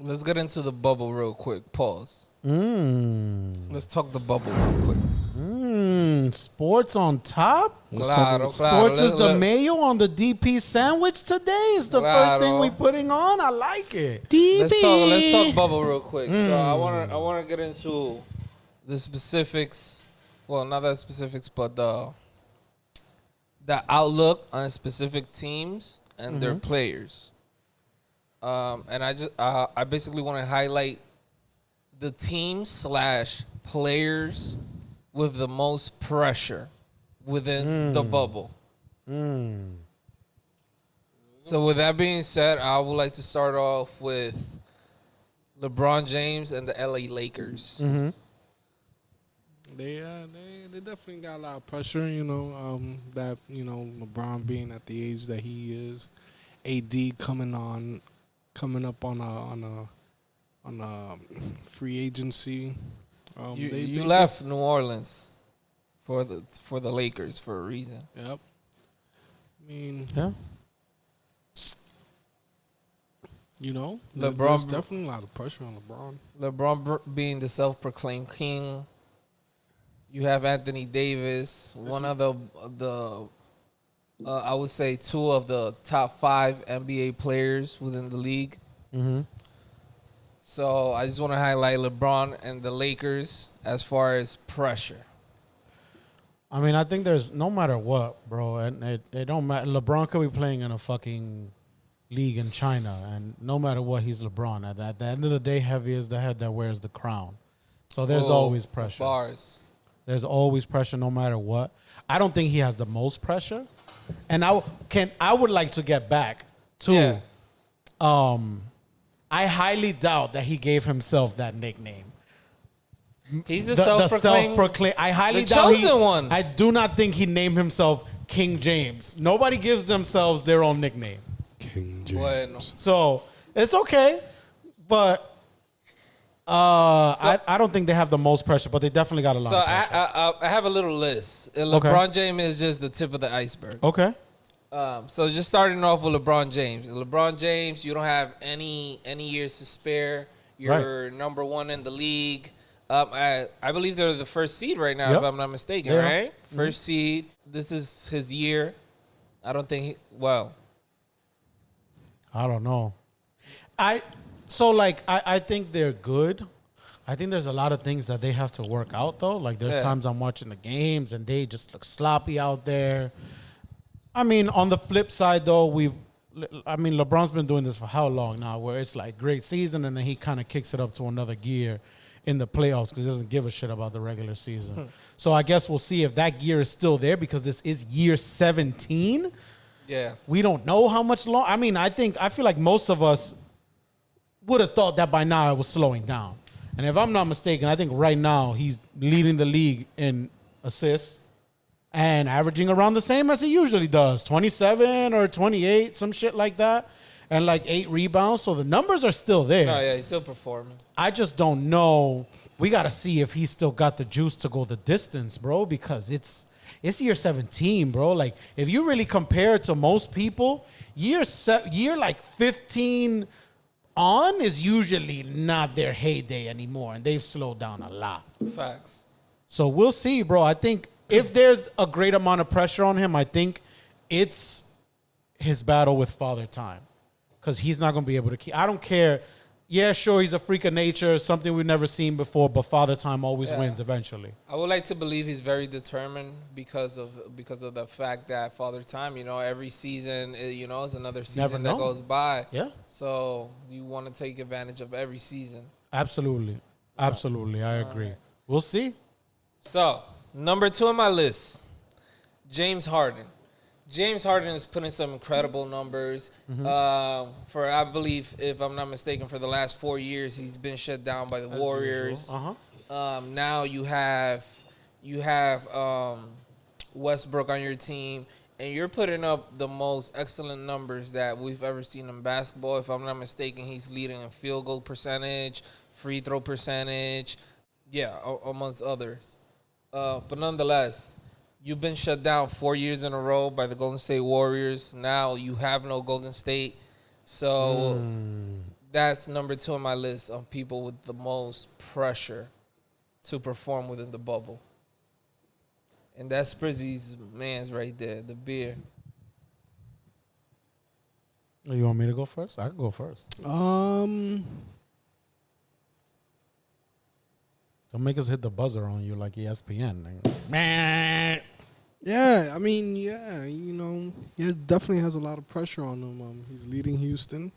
Let's get into the bubble real quick. Pause. Let's talk the bubble real quick. Sports on top? Claro. Sports is the mayo on the DP sandwich today. Is the first thing we putting on. I like it. DP. Let's talk bubble real quick. So I wanna get into the specifics. Well, not the specifics, but the outlook on specific teams and their players. And I basically want to highlight the teams / players with the most pressure within the bubble. So with that being said, I would like to start off with LeBron James and the LA Lakers. They definitely got a lot of pressure, that, LeBron being at the age that he is, AD coming up on a free agency. You left New Orleans for the Lakers for a reason. Yep. I mean, Yeah. there's definitely a lot of pressure on LeBron. LeBron being the self-proclaimed king. You have Anthony Davis, one of the I would say 2 of the top 5 NBA players within the league. So I just want to highlight LeBron and the Lakers as far as pressure. I mean, I think there's no matter what, bro, and it don't matter. LeBron could be playing in a fucking league in China, and no matter what, he's LeBron. At the end of the day, heavy is the head that wears the crown. So there's always pressure. Bars. There's always pressure no matter what. I don't think he has the most pressure. And I would like to get back to I highly doubt that he gave himself that nickname. He's the self-proclaimed. I highly the doubt chosen one. I do not think he named himself King James. Nobody gives themselves their own nickname. King James. Bueno. So it's okay, but I don't think they have the most pressure, but they definitely got a lot of pressure. I have a little list. LeBron James is just the tip of the iceberg. Okay. So just starting off with LeBron James. LeBron James, you don't have any years to spare. You're number 1 in the league. I believe they're the first seed right now, if I'm not mistaken, right? First seed. This is his year. I don't think I don't know. I think they're good. I think there's a lot of things that they have to work out, though. Like, there's times I'm watching the games, and they just look sloppy out there. I mean, on the flip side, though, LeBron's been doing this for how long now, where it's like great season, and then he kind of kicks it up to another gear in the playoffs because he doesn't give a shit about the regular season. So I guess we'll see if that gear is still there because this is year 17. Yeah. We don't know how much long. I mean, I feel like most of us would have thought that by now it was slowing down. And if I'm not mistaken, I think right now he's leading the league in assists and averaging around the same as he usually does, 27 or 28, some shit like that, and like 8 rebounds. So the numbers are still there. No, yeah, he's still performing. I just don't know. We got to see if he's still got the juice to go the distance, bro, because it's year 17, bro. Like, if you really compare it to most people, year like 15 on is usually not their heyday anymore, and they've slowed down a lot. Facts. So we'll see, bro. I think if there's a great amount of pressure on him, I think it's his battle with Father Time, because he's not going to be able to keep. I don't care. Yeah, sure, he's a freak of nature, something we've never seen before, but Father Time always wins eventually. I would like to believe he's very determined because of the fact that Father Time, every season, is another season that goes by. Yeah. So you want to take advantage of every season. Absolutely. I agree. Right. We'll see. So, number 2 on my list, James Harden. James Harden is putting some incredible numbers. For, I believe, if I'm not mistaken, for the last 4 years, he's been shut down by the Warriors. Now you have Westbrook on your team, and you're putting up the most excellent numbers that we've ever seen in basketball. If I'm not mistaken, he's leading in field goal percentage, free throw percentage, amongst others. But nonetheless, you've been shut down 4 years in a row by the Golden State Warriors. Now you have no Golden State. So that's number 2 on my list of people with the most pressure to perform within the bubble. And that's Sprizzy's man's right there, the beer. You want me to go first? I can go first. Um, Don't make us hit the buzzer on you like ESPN. yeah, I mean, he definitely has a lot of pressure on him. He's leading Houston.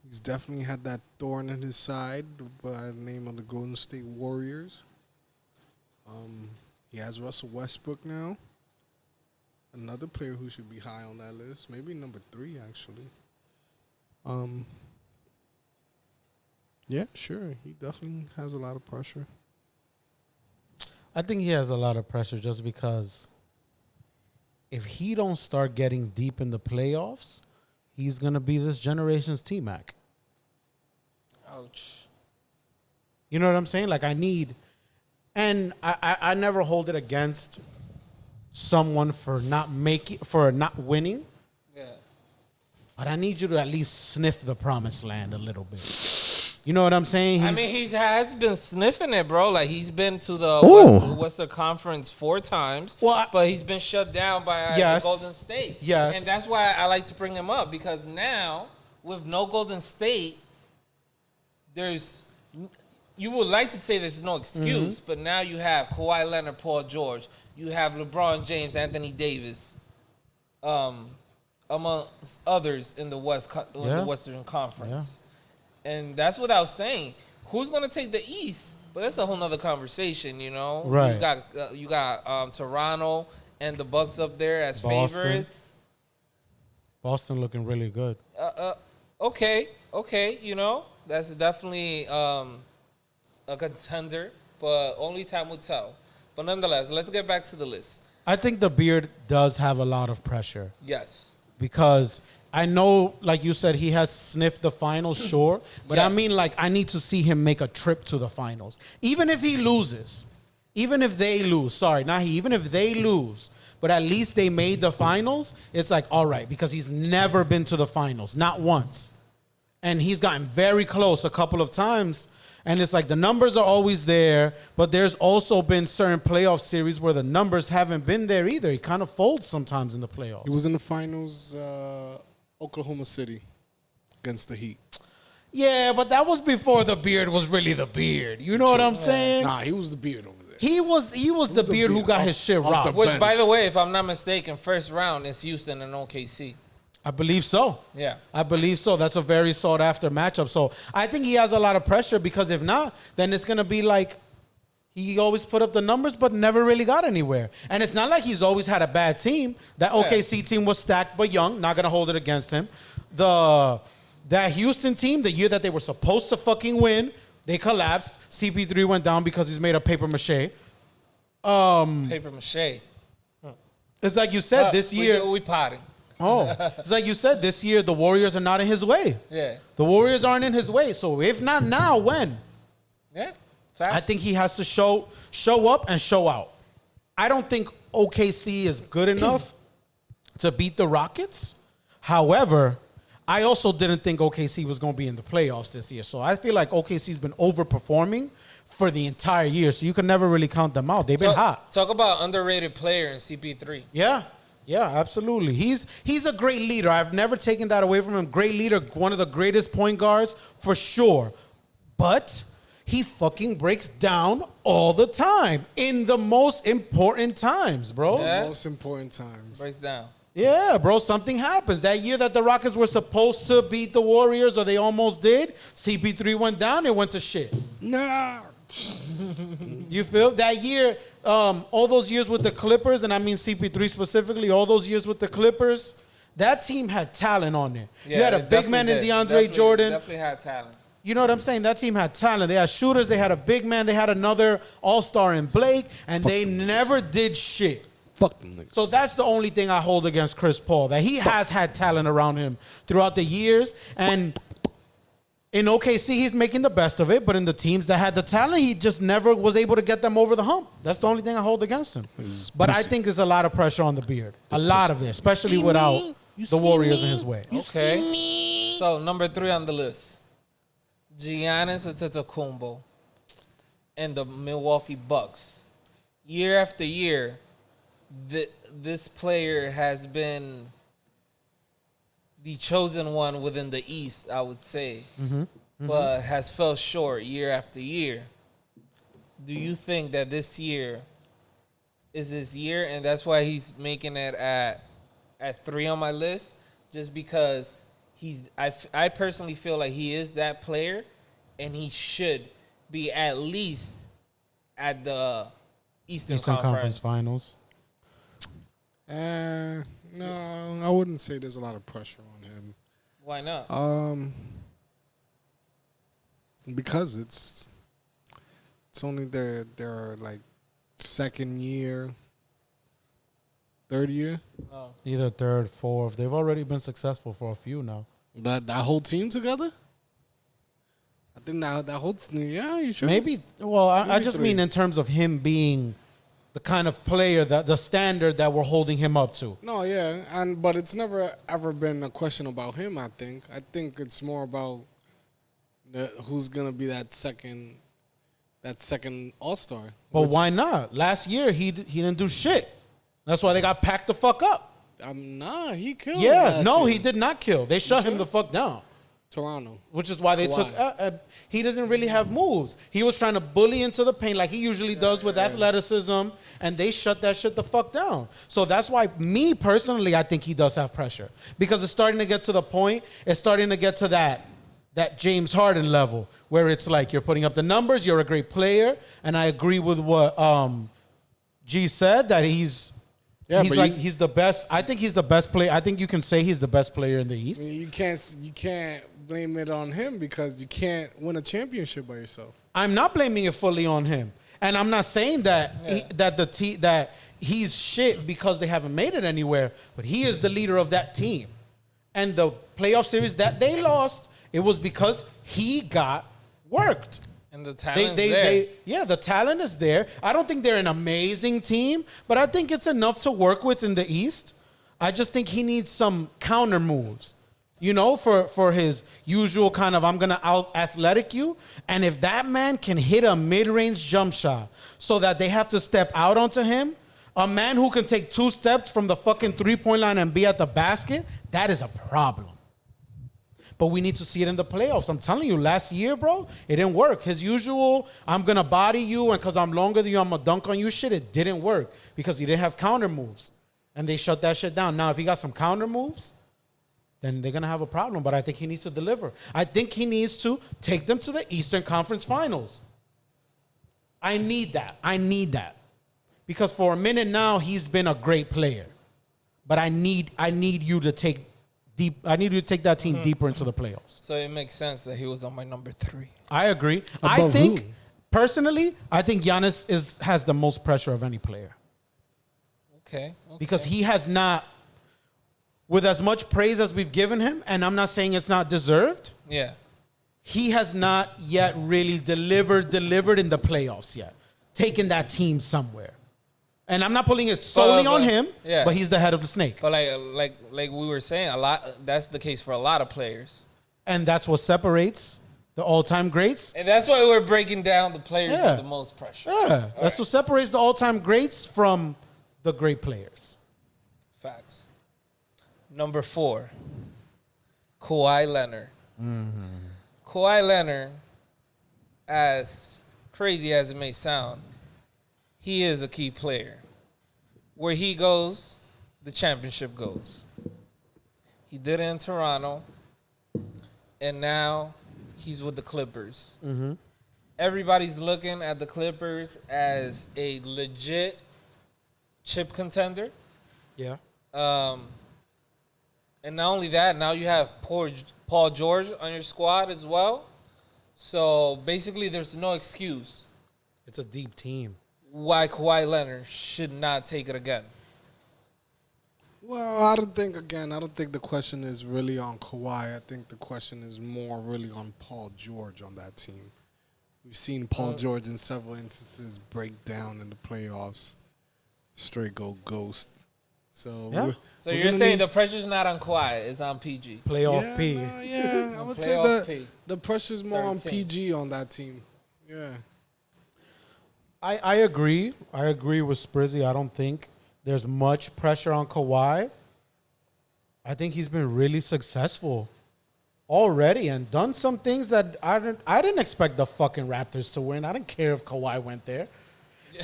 He's definitely had that thorn in his side by the name of the Golden State Warriors. He has Russell Westbrook now. Another player who should be high on that list, maybe number 3 actually. Yeah, sure. He definitely has a lot of pressure. I think he has a lot of pressure just because if he don't start getting deep in the playoffs, he's going to be this generation's T-Mac. Ouch. You know what I'm saying? Like, I need... And I never hold it against someone for not winning. Yeah. But I need you to at least sniff the promised land a little bit. You know what I'm saying? I mean, he has been sniffing it, bro. Like, he's been to the Western Conference 4 times, but he's been shut down by the Golden State. Yes. And that's why I like to bring him up, because now, with no Golden State, you would like to say there's no excuse, but now you have Kawhi Leonard, Paul George. You have LeBron James, Anthony Davis, amongst others in the Western Conference. Yeah. And that's without saying who's going to take the East. But that's a whole nother conversation, you know. Right. You got Toronto and the Bucks up there as favorites. Boston looking really good. Okay, you know, that's definitely a contender, but only time will tell. But nonetheless, let's get back to the list. I think the beard does have a lot of pressure. Yes. Because I know, like you said, he has sniffed the finals, sure. But I mean, like, I need to see him make a trip to the finals. Even if he loses, even if they lose, even if they lose, but at least they made the finals, it's like, all right, because he's never been to the finals, not once. And he's gotten very close a couple of times. And it's like the numbers are always there, but there's also been certain playoff series where the numbers haven't been there either. He kind of folds sometimes in the playoffs. He was in the finals, Oklahoma City, against the Heat. Yeah, but that was before the beard was really the beard. You know what I'm saying? Nah, he was the beard over there. He was the beard who got his shit robbed. Which, by the way, if I'm not mistaken, first round is Houston and OKC. I believe so. Yeah. I believe so. That's a very sought-after matchup. So I think he has a lot of pressure because if not, then it's going to be like he always put up the numbers but never really got anywhere. And it's not like he's always had a bad team. That OKC team was stacked but young. Not going to hold it against him. That Houston team, the year that they were supposed to fucking win, they collapsed. CP3 went down because he's made of paper mache. Paper mache. It's like you said this year. We potting. It's like you said, this year the Warriors are not in his way. Yeah. The Warriors aren't in his way. So if not now, when? Yeah. Facts. I think he has to show up and show out. I don't think OKC is good enough to beat the Rockets. However, I also didn't think OKC was going to be in the playoffs this year. So I feel like OKC's been overperforming for the entire year. So you can never really count them out. They've been hot. Talk about underrated player in CP3. Yeah, absolutely. He's a great leader. I've never taken that away from him. Great leader, one of the greatest point guards for sure. But he fucking breaks down all the time in the most important times, bro. Yeah. Most important times. Breaks down. Yeah, bro, something happens. That year that the Rockets were supposed to beat the Warriors, or they almost did, CP3 went down and went to shit. Nah. You feel? That year, all those years with the Clippers, and I mean CP3 specifically, all those years with the Clippers, that team had talent on there. Yeah, you had a big man in DeAndre Jordan. Definitely had talent. You know what I'm saying? That team had talent. They had shooters. They had a big man. They had another all-star in Blake, and they never did shit. Fuck them niggas. So that's the only thing I hold against Chris Paul, that he has had talent around him throughout the years. And in OKC, he's making the best of it. But in the teams that had the talent, he just never was able to get them over the hump. That's the only thing I hold against him. But I think there's a lot of pressure on the beard. A lot of it, especially without the Warriors in his way. Okay. So number 3 on the list, Giannis Antetokounmpo and the Milwaukee Bucks. Year after year, this player has been the chosen one within the East, I would say, but has fell short year after year. Do you think that this year is his year, and that's why he's making it at 3 on my list? Just because I personally feel like he is that player, and he should be at least at the Eastern Conference Finals. No, I wouldn't say there's a lot of pressure on him. Why not? Because it's only their like second year, third year. Oh. Either third, fourth. They've already been successful for a few now. That whole team together? I think that whole team, yeah, you should. Maybe. Well, I just 3. mean in terms of him being the kind of player, that the standard that we're holding him up to. No, yeah, but it's never ever been a question about him. I think it's more about who's gonna be that second All-Star. But why not? Last year he didn't do shit. That's why they got packed the fuck up. Nah, he killed. Yeah, last no, year. he did not kill. They shut him the fuck down. Toronto. Which is why they took. He doesn't really have moves. He was trying to bully into the paint like he usually does with athleticism, and they shut that shit the fuck down. So that's why, me personally, I think he does have pressure, because it's starting to get to the point. It's starting to get to that James Harden level where it's like you're putting up the numbers. You're a great player, and I agree with what G said, that he's the best. I think he's the best player. I think you can say he's the best player in the East. I mean, you can't blame it on him because you can't win a championship by yourself. I'm not blaming it fully on him, and I'm not saying that that he's shit because they haven't made it anywhere. But he is the leader of that team, and the playoff series that they lost, it was because he got worked. And the talent's there. The talent is there. I don't think they're an amazing team, but I think it's enough to work with in the East. I just think he needs some counter moves, for his usual kind of, I'm going to out-athletic you. And if that man can hit a mid-range jump shot so that they have to step out onto him, a man who can take 2 steps from the fucking three-point line and be at the basket, that is a problem. But we need to see it in the playoffs. I'm telling you, last year, bro, it didn't work. His usual, I'm going to body you, and because I'm longer than you, I'm going to dunk on you shit, it didn't work because he didn't have counter moves. And they shut that shit down. Now, if he got some counter moves, then they're going to have a problem. But I think he needs to deliver. I think he needs to take them to the Eastern Conference Finals. I need that. Because for a minute now, he's been a great player. But I need you to take that team deeper into the playoffs. So it makes sense that he was on my number 3. I agree. Personally, I think Giannis has the most pressure of any player. Okay. Because he has not, with as much praise as we've given him, and I'm not saying it's not deserved. Yeah. He has not yet really delivered in the playoffs yet, taken that team somewhere. And I'm not putting it solely on him, but he's the head of the snake. But like we were saying, that's the case for a lot of players. And that's what separates the all-time greats. And that's why we're breaking down the players with the most pressure. Yeah, that's what separates the all-time greats from the great players. Facts. Number 4, Kawhi Leonard. Kawhi Leonard, as crazy as it may sound, he is a key player. Where he goes, the championship goes. He did it in Toronto, and now he's with the Clippers. Mm-hmm. Everybody's looking at the Clippers as a legit chip contender. Yeah. And not only that, now you have Paul George on your squad as well. So basically, there's no excuse It's a deep team. why Kawhi Leonard should not take it again. Well, I don't think the question is really on Kawhi. I think the question is more really on Paul George on that team. We've seen Paul George in several instances break down in the playoffs, straight go ghost. So Yeah. So you're saying the pressure's not on Kawhi, it's on PG. Playoff P. Yeah, I would say Playoff that P. the pressure's more on 13. PG on that team. Yeah. I agree. I agree with Sprizzy. I don't think there's much pressure on Kawhi. I think he's been really successful already and done some things that I didn't expect the fucking Raptors to win. I didn't care if Kawhi went there.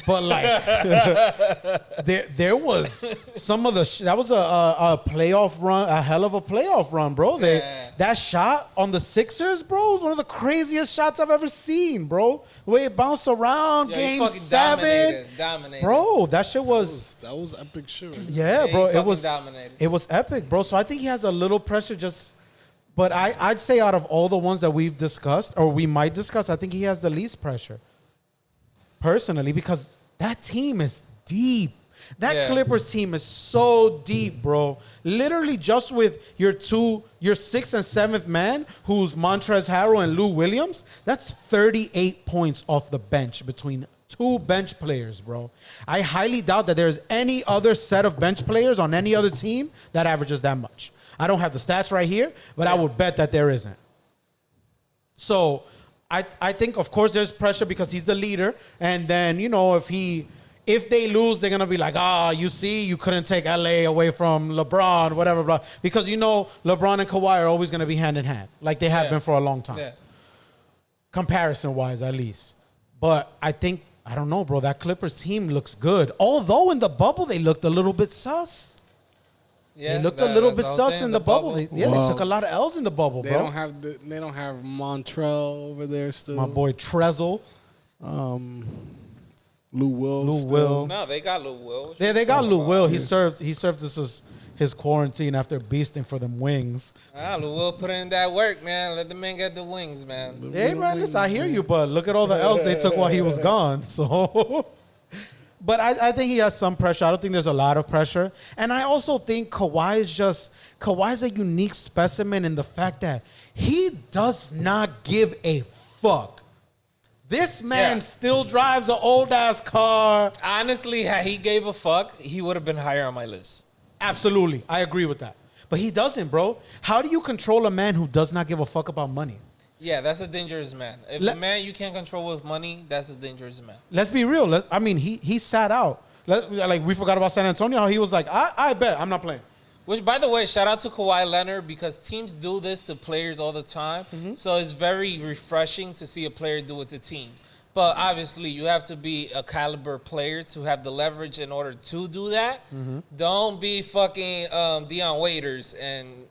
But like there was some of the that was a playoff run, a hell of a playoff run, bro. That shot on the Sixers, bro, was one of the craziest shots I've ever seen, bro. The way it bounced around, game 7, dominated. bro. That shit was That was epic shit. Right? yeah, bro. he It was dominated. it was epic, bro. So I think he has a little pressure just. But I'd say out of all the ones that we've discussed or we might discuss, I think he has the least pressure. Personally, because that team is deep. That Clippers team is so deep, bro. Literally just with your 6th and 7th man, who's Montrezl Harrell and Lou Williams, that's 38 points off the bench between 2 bench players, bro. I highly doubt that there's any other set of bench players on any other team that averages that much. I don't have the stats right here, but I would bet that there isn't. So I think, of course, there's pressure because he's the leader. And then, if they lose, they're going to be like, you see, you couldn't take LA away from LeBron, whatever, blah. Because, LeBron and Kawhi are always going to be hand in hand, like they have been for a long time. Yeah. Comparison-wise, at least. But I don't know, bro. That Clippers team looks good. Although in the bubble, they looked a little bit sus. Yeah, they looked a little bit sus in the bubble. They took a lot of L's in the bubble, They bro. don't have Montrell over there still. My boy Trezor. Lou Will. Lou still. Will. No, they got Lou Will. Yeah, they got Lou Will. He served this as his quarantine after beasting for them wings. Lou Will put in that work, man. Let the man get the wings, man. Hey, man, listen, I hear you, but look at all the L's they took while he was gone. So, but I think he has some pressure. I don't think there's a lot of pressure. And I also think Kawhi's a unique specimen in the fact that he does not give a fuck. This man still drives an old-ass car. Honestly, had he gave a fuck, he would have been higher on my list. Absolutely. I agree with that. But he doesn't, bro. How do you control a man who does not give a fuck about money? Yeah, that's a dangerous man. If a man you can't control with money, that's a dangerous man. Let's be real. He sat out. Like, we forgot about San Antonio. He was like, I bet. I'm not playing. Which, by the way, shout out to Kawhi Leonard because teams do this to players all the time. Mm-hmm. So it's very refreshing to see a player do it to teams. But obviously, you have to be a caliber player to have the leverage in order to do that. Mm-hmm. Don't be fucking Deion Waiters and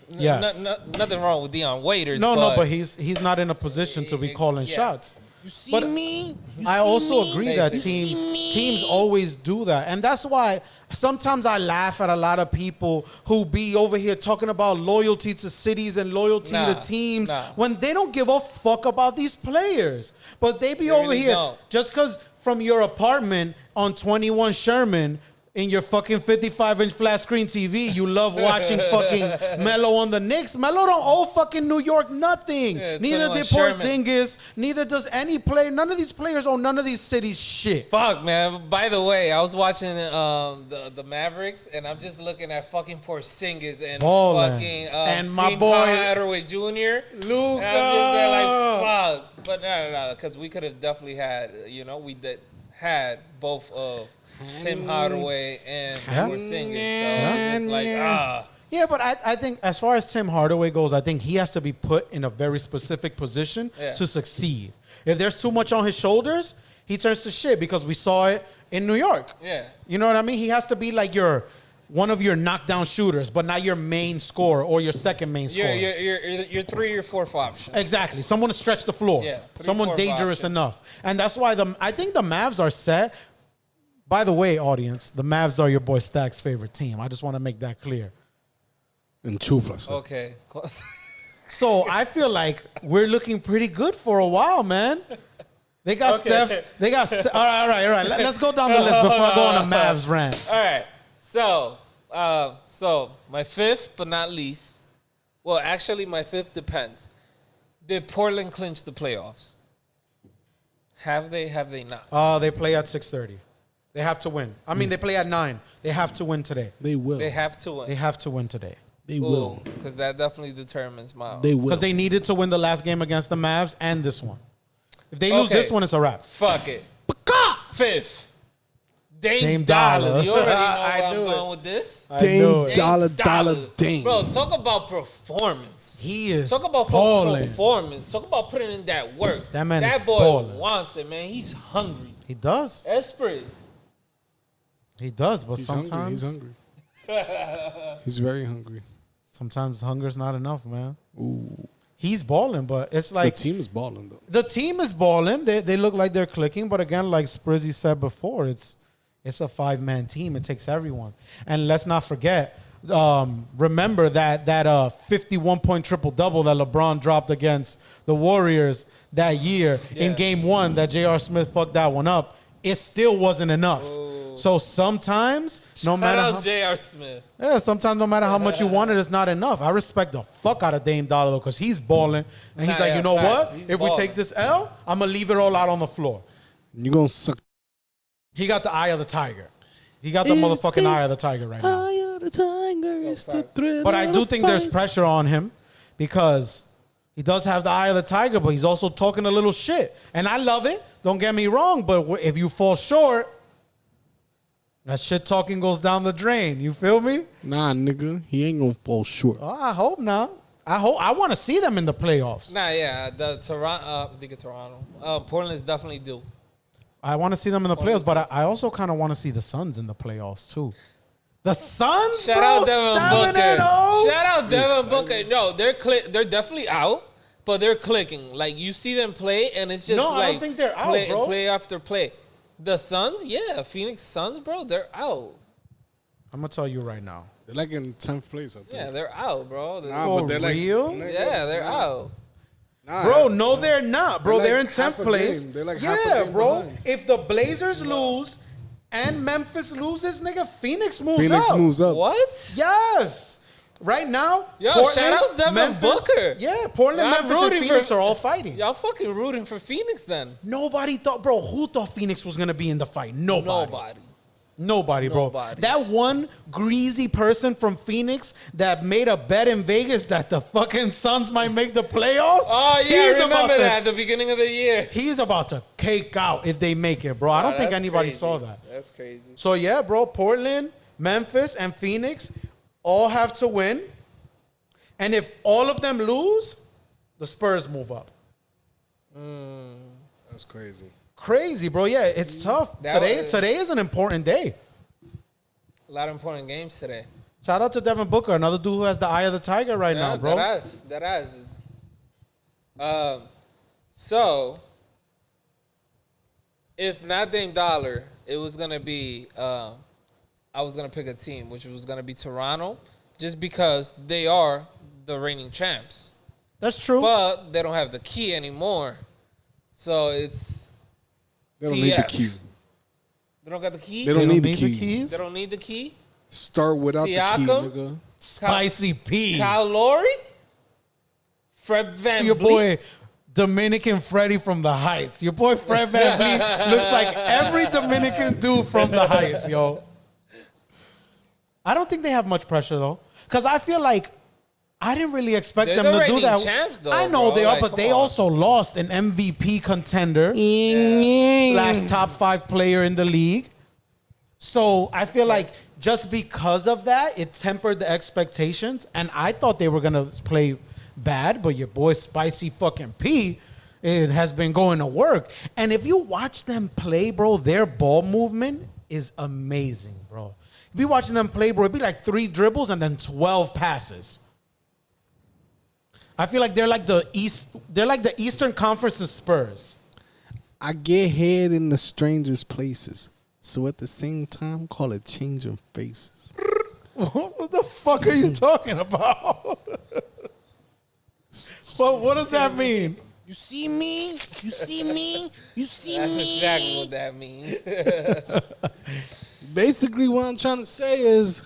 nothing wrong with Deion Waiters. But he's not in a position to be calling shots. You see me? I also agree that teams always do that. And that's why sometimes I laugh at a lot of people who be over here talking about loyalty to cities and loyalty to teams when they don't give a fuck about these players. But they be over here just because from your apartment on 21 Sherman in your fucking 55-inch flat screen TV, you love watching fucking Melo on the Knicks. Melo don't owe fucking New York nothing. Yeah, neither did Porzingis. Neither does any player. None of these players owe none of these cities shit. Fuck, man. By the way, I was watching the Mavericks, and I'm just looking at fucking Porzingis and fucking and my boy Hardaway Jr. Luka. And I'm just there like, fuck. But no, because we could have definitely had, had both of Tim Hardaway and Porzingis. So it's like, Yeah, but I think as far as Tim Hardaway goes, I think he has to be put in a very specific position to succeed. If there's too much on his shoulders, he turns to shit because we saw it in New York. Yeah. You know what I mean? He has to be like one of your knockdown shooters, but not your main scorer or your second main scorer. Your 3 or 4th option. Exactly. Someone to stretch the floor. Yeah, someone dangerous enough. And that's why I think the Mavs are set. By the way, audience, the Mavs are your boy Stack's favorite team. I just want to make that clear. And Chuflas. Okay. So I feel like we're looking pretty good for a while, man. They got Steph. They got. All right. Let's go down the list before I go on a Mavs rant. All right. So my 5th, but not least. Well, actually, my 5th depends. Did Portland clinch the playoffs? Have they? Have they not? They play at 6:30. They have to win. I mean, they play at 9. They have to win today. They will. They have to win. They have to win today. They will. Because that definitely determines my. They will. Because they needed to win the last game against the Mavs and this one. If they lose this one, it's a wrap. Fuck it. Fifth. Dame Dollar. Dollar. You already know I where I'm knew going with this. Dame Dollar. Dame. Bro, talk about performance. He is Talk about balling. performance. Talk about putting in that work. That man is That boy balling. wants it, man. He's hungry. He does. Esprit. He does, but He's sometimes hungry. He's very hungry. sometimes hunger's not enough, man. Ooh. He's balling, but it's like The team is balling, though. the team is balling. They look like they're clicking, but again, like Sprizzy said before, it's a 5-man team. It takes everyone. And let's not forget, remember that 51-point triple-double that LeBron dropped against the Warriors that year in Game 1 that J.R. Smith fucked that one up. It still wasn't enough. So sometimes, no matter how, J.R. Smith. sometimes no matter how much you want it, it's not enough. I respect the fuck out of Dame Dollar though, because he's balling, and he's like, you know facts. what? He's If we balling. take this L, I'm gonna leave it all out on the floor. You're going to suck. He got the eye of the tiger. He got the motherfucking eye of the tiger right now. Eye of the tiger. It's the thrill. But I of do the think there's fight. pressure on him because he does have the eye of the tiger, but he's also talking a little shit. And I love it. Don't get me wrong, but if you fall short, that shit talking goes down the drain. You feel me? Nah, nigga. He ain't going to fall short. Oh, I hope not. I want to see them in the playoffs. Nah, yeah. The Toronto, I think it's Toronto. Portland is definitely due. I want to see them in the playoffs, but I also kind of want to see the Suns in the playoffs too. The Suns, Shout bro, out Devin 7-0. Booker. Shout out Devin Booker. No, they're definitely out, but they're clicking. Like you see them play, and it's just No, like I don't think they're out, play, bro. play after play. The Suns, yeah, Phoenix Suns, bro, they're out. I'm gonna tell you right now. They're like in 10th place, I think. Yeah, they're out, bro. Nah, For but they're real? Yeah, they're out. Nah, Bro, no, they're not, bro. They're They're like in 10th half a place. game. They're like half a Yeah, game bro. behind. If the Blazers lose and Memphis loses, nigga, Phoenix moves Phoenix up. moves up. What? Yes. Right now, Yo, Portland, shout-outs Devin Memphis, Booker. Yeah, Portland, I'm Memphis, and rooting Phoenix for- are all fighting. Y'all fucking rooting for Phoenix then? Nobody thought, bro, who thought Phoenix was going to be in the fight? Nobody. Nobody, bro. Nobody. That one greasy person from Phoenix that made a bet in Vegas that the fucking Suns might make the playoffs. Oh, yeah, he's about remember to, that at the beginning of the year. He's about to cake out if they make it, bro. I don't think That's anybody crazy. saw that. That's crazy. So, yeah, bro, Portland, Memphis, and Phoenix all have to win. And if all of them lose, the Spurs move up. That's crazy. Crazy, bro. Yeah, it's tough. Today is an important day. A lot of important games today. Shout out to Devin Booker, another dude who has the eye of the tiger right now, bro. That is. So, if not Dame Dollar, it was gonna be. I was gonna pick a team, which was gonna be Toronto, just because they are the reigning champs. That's true. But they don't have the key anymore, so it's. They don't need the TF. key. They don't got the key. They don't need the the key. keys. They don't need the key. Start without the key, Siakam? nigga. Spicy P. Kyle Lowry, Fred Van Your Vliet. boy Dominican Freddy from the Heights. Your boy Fred Van Vliet looks like every Dominican dude from the Heights, yo. I don't think they have much pressure though, because I feel like I didn't really expect They're them the to do reigning that. champs, though, I know bro. they are, Like, but come they on. also lost an MVP contender slash top 5 player in the league. So I feel like just because of that, it tempered the expectations. And I thought they were gonna play bad, but your boy Spicy fucking P, it has been going to work. And if you watch them play, bro, their ball movement is amazing, bro. You be watching them play, bro, it'd be like 3 dribbles and then 12 passes. I feel like they're like the Eastern Conference of Spurs. I get head in the strangest places. So at the same time, call it changing faces. What the fuck are you talking about? What does that mean? You see me? You see me? You see That's me? exactly what that means. Basically, what I'm trying to say is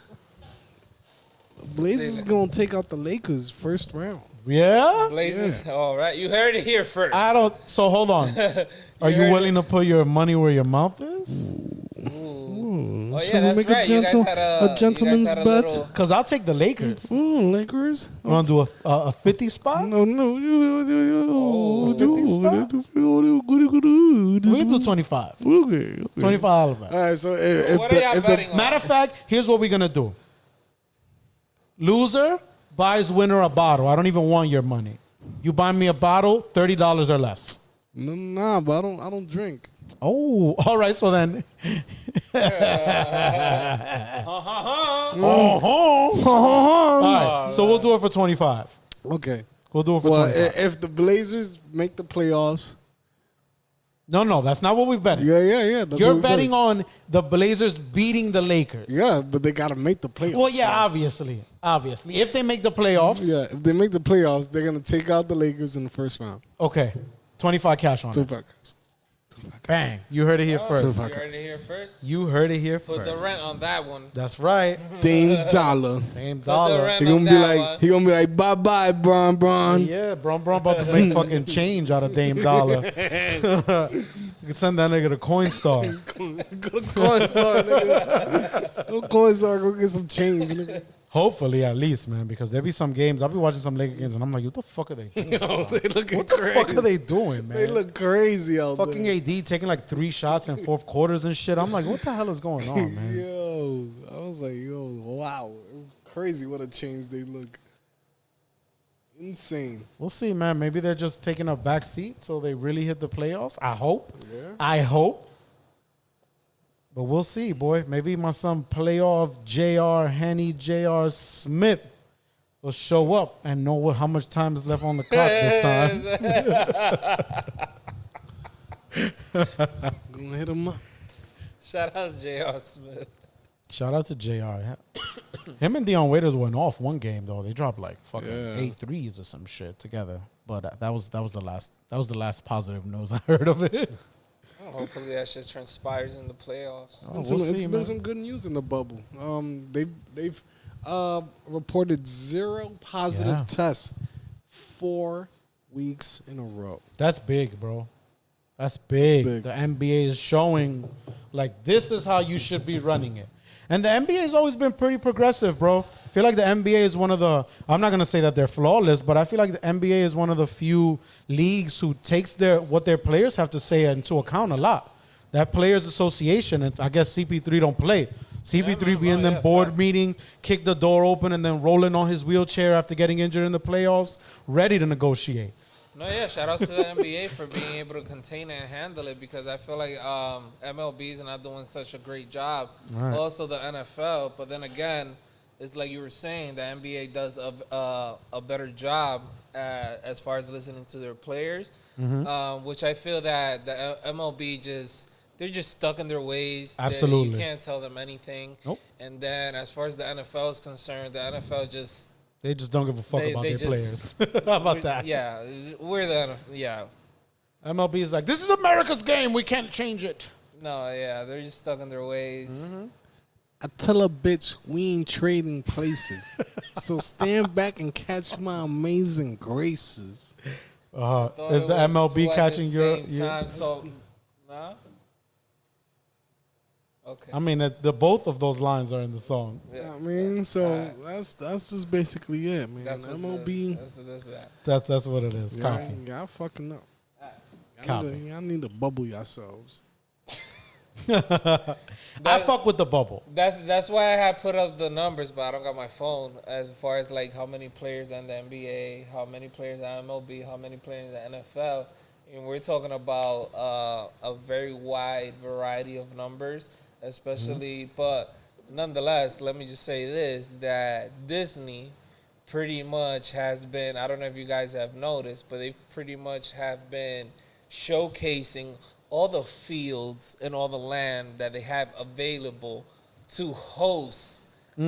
Blazers is going to take out the Lakers first round. Yeah? Blazers, all right. You heard it here first. So hold on. Are you willing to put your money where your mouth is? Ooh. Oh, Should yeah, we that's make right. a You guys had a gentleman's bet? little- Because I'll take the Lakers. Lakers. You want to do a 50 spot? No. Oh, 50 spot? We can do 25. Okay. $25 bet. All right, so if What are y'all betting on? Matter of fact, here's what we're going to do. Loser buys winner a bottle. I don't even want your money. You buy me a bottle, $30 or less. Nah, but I don't drink. Oh, all right. So then. All right. So we'll do it for 25. Okay. We'll do it for Well, 25. if the Blazers make the playoffs, No, that's not what we're betting. yeah. That's You're what we're betting on the Blazers beating the Lakers. Yeah, but they gotta make the playoffs. Well, yeah, first. obviously. If they make the playoffs, Yeah, if they make the playoffs, they're gonna take out the Lakers in the first round. okay, 25 cash on Two it. Falcons. Bang! You heard it here Oh, first. you heard it here first. You heard it here Put first. the rent on that one. That's right. Dame Dollar. Same Put the dollar. rent He on gonna be that like, one. he gonna be like, bye, Bron. Yeah, Bron about to make fucking change out of Dame Dollar. You can send that nigga to Coinstar. Go to Coinstar, nigga. Go to Coinstar, go get some change, nigga. Hopefully, at least, man, because there be some games. I'll be watching some Lakers games, and I'm like, what the fuck are they doing? Yo, they looking What the crazy. fuck are they doing, man? They look crazy out Fucking there. AD taking like 3 shots in fourth quarters and shit. I'm like, what the hell is going on, man? Yo, I was like, wow. It's crazy what a change they look. Insane. We'll see, man. Maybe they're just taking a back seat so they really hit the playoffs. I hope. Yeah. I hope. But we'll see, boy. Maybe my son playoff J.R. Henny J.R. Smith will show up and know how much time is left on the clock this time. Gonna hit him up. Shout out to J.R. Smith. Shout out to J.R. Him and Dion Waiters went off one game though. They dropped like fucking Yeah. 8 threes or some shit together. But that was the last positive news I heard of it. Oh, hopefully that shit transpires in the playoffs. Oh, It's we'll been see, man. some good news in the bubble. They've reported 0 positive Yeah. tests 4 weeks in a row. That's big, bro. That's big. big. The NBA is showing, like, this is how you should be running it. And the NBA has always been pretty progressive, bro. I feel like the NBA is one of the, I'm not going to say that they're flawless, but I feel like the NBA is one of the few leagues who takes what their players have to say into account a lot. That Players Association, and I guess CP3 don't play. CP3 be in them board meetings, kick the door open, and then rolling on his wheelchair after getting injured in the playoffs, ready to negotiate. No, yeah, shout outs to the NBA for being able to contain it and handle it because I feel like MLB's not doing such a great job. Right. Also, the NFL, but then again, it's like you were saying, the NBA does a better job as far as listening to their players, which I feel that the MLB they're just stuck in their ways. Absolutely. You can't tell them anything. Nope. And then as far as the NFL is concerned, the NFL just... They just don't give a fuck about they their just- players. How about that? Yeah, we're the... Yeah. MLB is like, this is America's game. We can't change it. No, yeah, they're just stuck in their ways. I tell a bitch we ain't trading places. So stand back and catch my amazing graces. Thought Is it the was MLB two at catching the your... same time, so, nah? Okay. I mean, the both of those lines are in the song. Yeah. I mean, so that's just basically it, man. That's what's MLB. that's that. That's what it is. Copy. Y'all fucking up. Copy. Y'all need to bubble yourselves. I fuck with the bubble. That's why I had put up the numbers, but I don't got my phone as far as like how many players in the NBA, how many players in MLB, how many players in the NFL. And we're talking about a very wide variety of numbers, especially. But nonetheless, let me just say this: that Disney pretty much has been. I don't know if you guys have noticed, but they pretty much have been showcasing all the fields and all the land that they have available to host the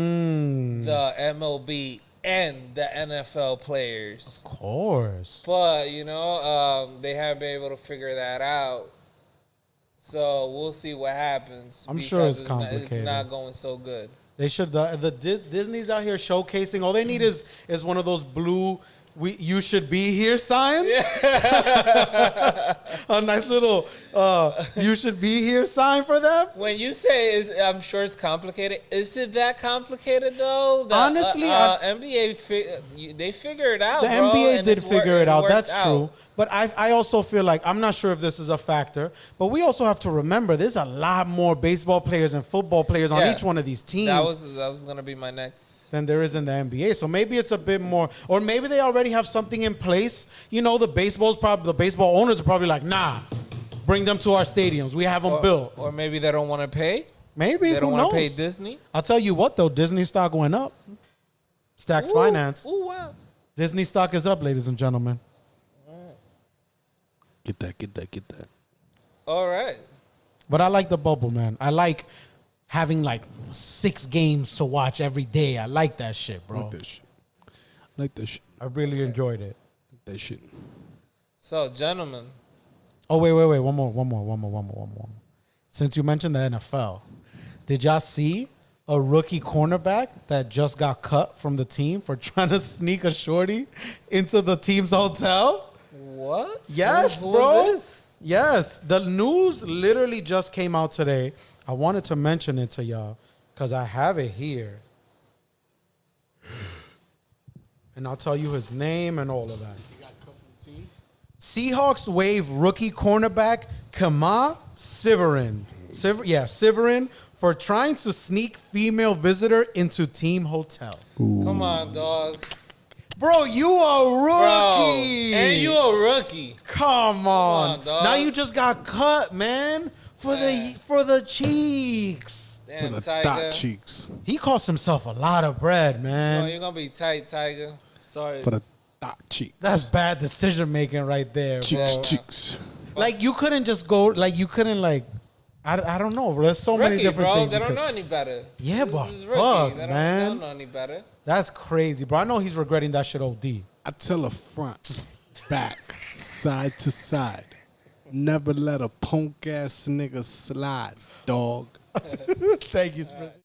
MLB and the NFL players. Of course. But, they haven't been able to figure that out. So we'll see what happens. I'm sure it's because complicated. It's not going so good. They should. The Disney's out here showcasing. All they need is one of those blue You should be here signs. A nice little you should be here sign for them. When you say I'm sure it's complicated. Is it that complicated though? Honestly, NBA they figure it out. The bro, NBA did figure it out. That's out. true. But I also feel like, I'm not sure if this is a factor, but we also have to remember there's a lot more baseball players and football players on each one of these teams. That was gonna be my next. Than there is in the NBA. So maybe it's a bit more, or maybe they already have something in place. You know, the baseball owners are probably like, nah, bring them to our stadiums. We have them built. Or maybe they don't want to pay. Maybe they don't want to pay Disney. I'll tell you what though, Disney stock went up. Stacks Finance. Ooh, wow. Disney stock is up, ladies and gentlemen. Get that. All right. But I like the bubble, man. I like having like 6 games to watch every day. I like that shit, bro. Like that shit. I really enjoyed it. That shit. So, gentlemen. Oh, wait. One more. Since you mentioned the NFL, did y'all see a rookie cornerback that just got cut from the team for trying to sneak a shorty into the team's hotel? What? Yes, Who bro. is this? Yes. The news literally just came out today. I wanted to mention it to y'all because I have it here. And I'll tell you his name and all of that. You got cut from the team? Seahawks waive rookie cornerback Kama Severin. Severin for trying to sneak female visitor into team hotel. Come on, dogs. Bro, you a rookie. Bro, and you a rookie. Come on, dog. now you just got cut, man. For the cheeks. Damn, For the Tiger. dot cheeks. He cost himself a lot of bread, man. No, you're gonna be tight, Tiger. Sorry. For the dot cheeks. That's bad decision making right there, Cheeks, bro. cheeks. Like you couldn't just go. Like you couldn't like. I don't know. There's so many Rookie, different bro. things. They you don't could- know any better. Yeah, This but is rookie. fuck, They man. don't know any better. That's crazy, bro. I know he's regretting that shit OD. I tell a front, back, side to side. Never let a punk ass nigga slide, dog. Thank you, Spritz.